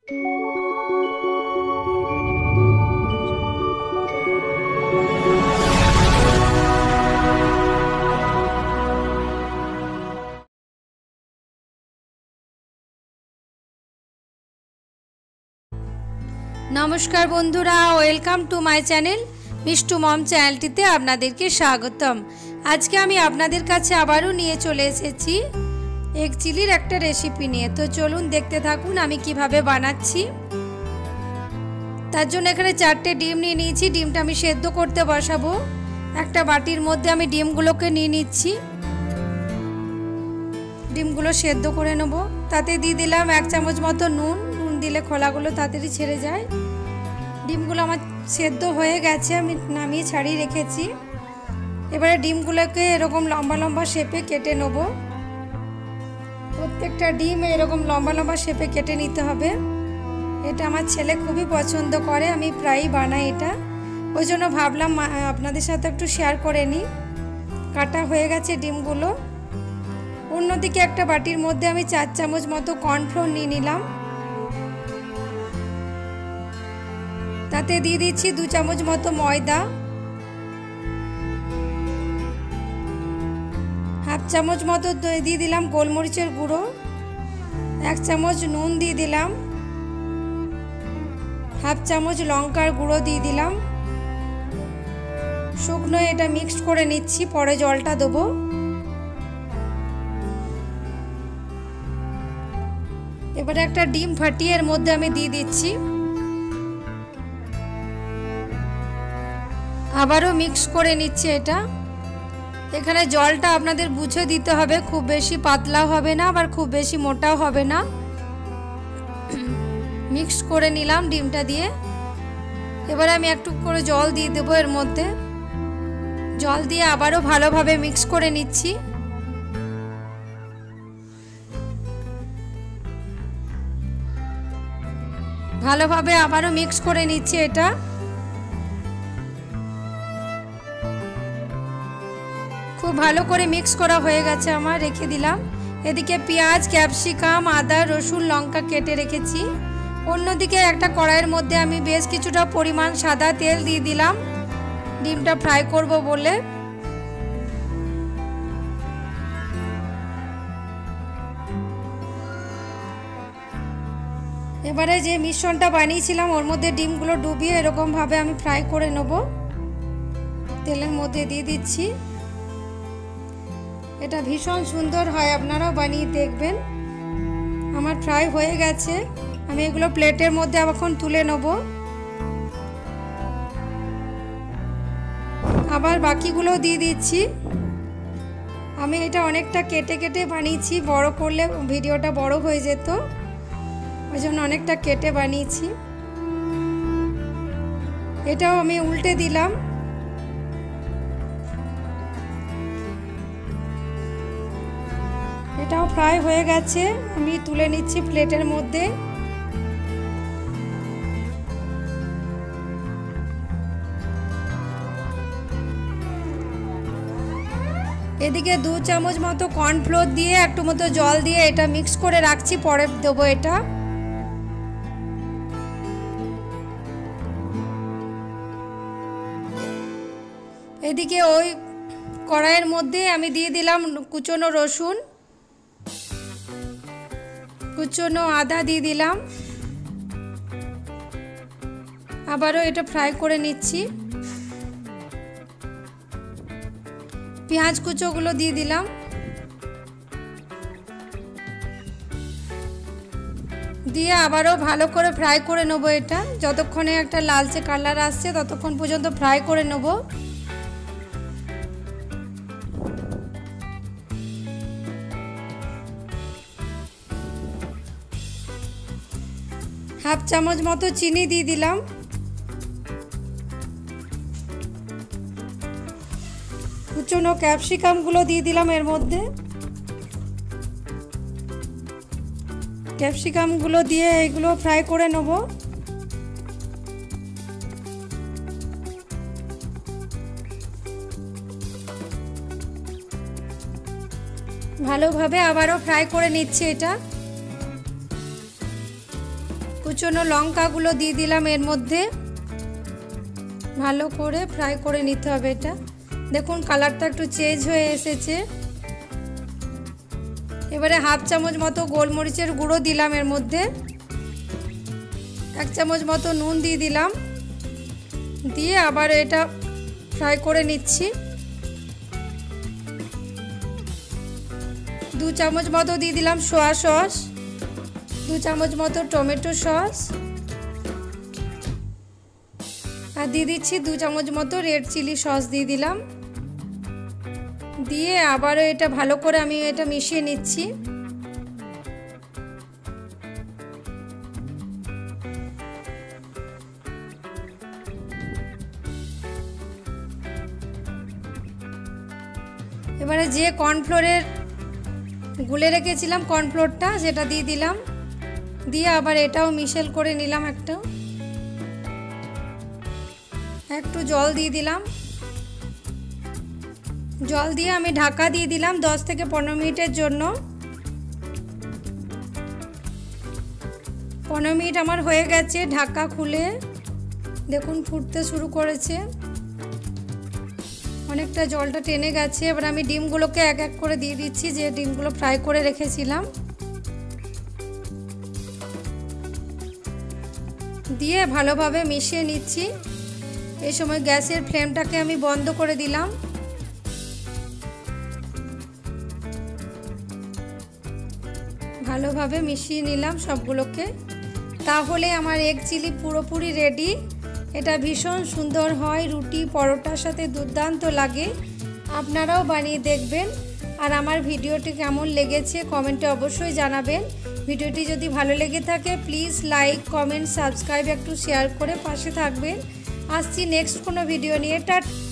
नमस्कार बंधुरा welcome to my channel Mishtu mam चैनलটিতে আপনাদেরকে স্বাগতম। আজকে আমি আপনাদের কাছে আবারও নিয়ে চলে এসেছি এগ চিলির একটা রেসিপি নিয়ে। তো চলুন দেখতে থাকুন আমি কিভাবে বানাচ্ছি। তার জন্য এখানে 4টে ডিম নিয়ে নিয়েছি। ডিমটা আমি সেদ্ধ করতে বসাবো। একটা বাটির মধ্যে আমি ডিমগুলোকে নিয়ে নিচ্ছি। ডিমগুলো সেদ্ধ করে নেব। তাতে দিয়ে দিলাম 1 চামচ মতো নুন। দিলে খোলাগুলো তাড়াতাড়ি ছেড়ে যায়। ডিমগুলো আমার সেদ্ধ হয়ে গেছে, আমি নামিয়ে ছাড়িয়ে রেখেছি। এবারে ডিমগুলোকে এরকম লম্বা লম্বা শেপে কেটে নেব। প্রত্যেকটা ডিম এরকম লম্বা লম্বা শেপে কেটে নিতে হবে। এটা আমার ছেলে খুবই পছন্দ করে, আমি প্রায়ই বানাই এটা, ওই জন্য ভাবলাম আপনাদের সাথে একটু শেয়ার করে নিই। কাটা হয়ে গেছে ডিমগুলো। অন্যদিকে একটা বাটির মধ্যে আমি 4 চামচ মতো কর্নফ্লোর নিয়ে নিলাম। তাতে দিয়ে দিচ্ছি 2 চামচ মতো ময়দা, হাফ চামচ মতো দিয়ে দিলাম গোলমরিচের গুঁড়ো, 1 চামচ নুন দিয়ে দিলাম, হাফ চামচ লঙ্কার গুঁড়ো দিয়ে দিলাম। শুকনো এটা মিক্সড করে নিচ্ছি, পরে জলটা দেবো। এবারে একটা ডিম ফাটিয়ে এর মধ্যে আমি দিয়ে দিচ্ছি। আবারও মিক্স করে নিচ্ছে এটা। এখানে জলটা আপনাদের বুঝে দিতে হবে, খুব বেশি পাতলাও হবে না আবার খুব বেশি মোটাও হবে না। মিক্স করে নিলাম ডিমটা দিয়ে। এবারে আমি একটু করে জল দিয়ে দেবো এর মধ্যে। জল দিয়ে আবারও ভালোভাবে মিক্স করে নিচ্ছি। ভালোভাবে আবারও মিক্স করে নিচ্ছি এটা। খুব ভালো করে মিক্স করা হয়ে গেছে আমার, রেখে দিলাম। এদিকে পেঁয়াজ, ক্যাপসিকাম, আদা, রসুন, লঙ্কা কেটে রেখেছি। অন্যদিকে একটা কড়াইয়ের মধ্যে আমি বেশ কিছুটা পরিমাণ সাদা তেল দিয়ে দিলাম, ডিমটা ফ্রাই করব বলে। এবারে যে মিশ্রণটা বানিয়েছিলাম ওর মধ্যে ডিমগুলো ডুবিয়ে এরকমভাবে আমি ফ্রাই করে নেব। তেলের মধ্যে দিয়ে দিচ্ছি। এটা ভীষণ সুন্দর হয়, আপনারাও বানিয়ে দেখবেন। আমার ফ্রাই হয়ে গেছে, আমি এগুলো প্লেটের মধ্যে এখন তুলে নেব। আবার বাকিগুলো দিয়ে দিচ্ছি। আমি এটা অনেকটা কেটে কেটে বানিয়েছি, বড় করলে ভিডিওটা বড় হয়ে যেত, ওই জন্য অনেকটা কেটে বানিয়েছি। এটাও আমি উল্টে দিলাম। এটাও ফ্রাই হয়ে গেছে, আমি তুলে নিচ্ছি প্লেটের মধ্যে। এদিকে 2 চামচ মতো কর্নফ্লোর দিয়ে একটু মতো জল দিয়ে এটা মিক্স করে রাখছি, পরে দেবো এটা। এদিকে ওই কড়াইয়ের মধ্যে আমি দিয়ে দিলাম কুচনো রসুন, কুচনো আদা দিয়ে দিলাম। আবারও এটা ফ্রাই করে নিচ্ছি। পেঁয়াজ কুচোগুলো দিয়ে দিলাম। দিয়ে আবারও ভালো করে ফ্রাই করে নেব এটা। যতক্ষণে একটা লালচে কালার আসছে ততক্ষণ পর্যন্ত ফ্রাই করে নেব। হাফ চামচ মতো চিনি দিয়ে দিলাম। কুচনো ক্যাপসিকামগুলো দিয়ে দিলাম এর মধ্যে। ক্যাপসিকামগুলো দিয়ে এগুলো ফ্রাই করে নেব। ভালোভাবে আবারও ফ্রাই করে নিচ্ছি এটা। কুচনো লঙ্কাগুলো দিয়ে দিলাম এর মধ্যে। ভালো করে ফ্রাই করে নিতে হবে এটা। দেখুন কালারটা একটু চেঞ্জ হয়ে এসেছে। এবারে হাফ চামচ মতো গোলমরিচের গুঁড়ো দিলাম এর মধ্যে। 1 চামচ মতো নুন দিয়ে দিলাম। দিয়ে আবার এটা ফ্রাই করে নিচ্ছি। 2 চামচ মতো দিয়ে দিলাম সোয়া সস, 2 চামচ মতো টমেটো সস, আর দিয়ে দিচ্ছি 2 চামচ মতো রেড চিলি সস দিয়ে দিলাম। দিয়ে আবারও এটা ভালো করে আমি এটা মিশিয়ে নিচ্ছি। এবারে যে কর্নফ্লোরের গুলে রেখেছিলাম কর্নফ্লোরটা সেটা দিয়ে দিলাম। দিয়ে আবার এটাও মিশেল করে নিলাম। একটু জল দিয়ে দিলাম। জল দিয়ে আমি ঢাকা দিয়ে দিলাম 10 থেকে 15 মিনিটের জন্য। 15 মিনিট আমার হয়ে গেছে। ঢাকা খুলে দেখুন ফুটতে শুরু করেছে, অনেকটা জলটা টেনে গেছে। এবার আমি ডিমগুলোকে এক এক করে দিয়ে দিচ্ছি, যে ডিমগুলো ফ্রাই করে রেখেছিলাম। দিয়ে ভালোভাবে মিশিয়ে নিচ্ছি। এই সময় গ্যাসের ফ্লেমটাকে আমি বন্ধ করে দিলাম। ভালোভাবে মিশিয়ে নিলাম সবগুলোকে। তাহলে আমার এগ চিলি পুরোপুরি রেডি। এটা ভীষণ সুন্দর হয়, রুটি পরোটার সাথে দুর্দান্ত লাগে। আপনারাও বানিয়ে দেখবেন। আর আমার ভিডিওটি কেমন লেগেছে কমেন্টে অবশ্যই জানাবেন। ভিডিওটি যদি ভালো লেগে থাকে প্লিজ লাইক, কমেন্ট, সাবস্ক্রাইব একটু শেয়ার করে পাশে থাকবেন। আসছি নেক্সট কোনো ভিডিও নিয়ে। টাটা।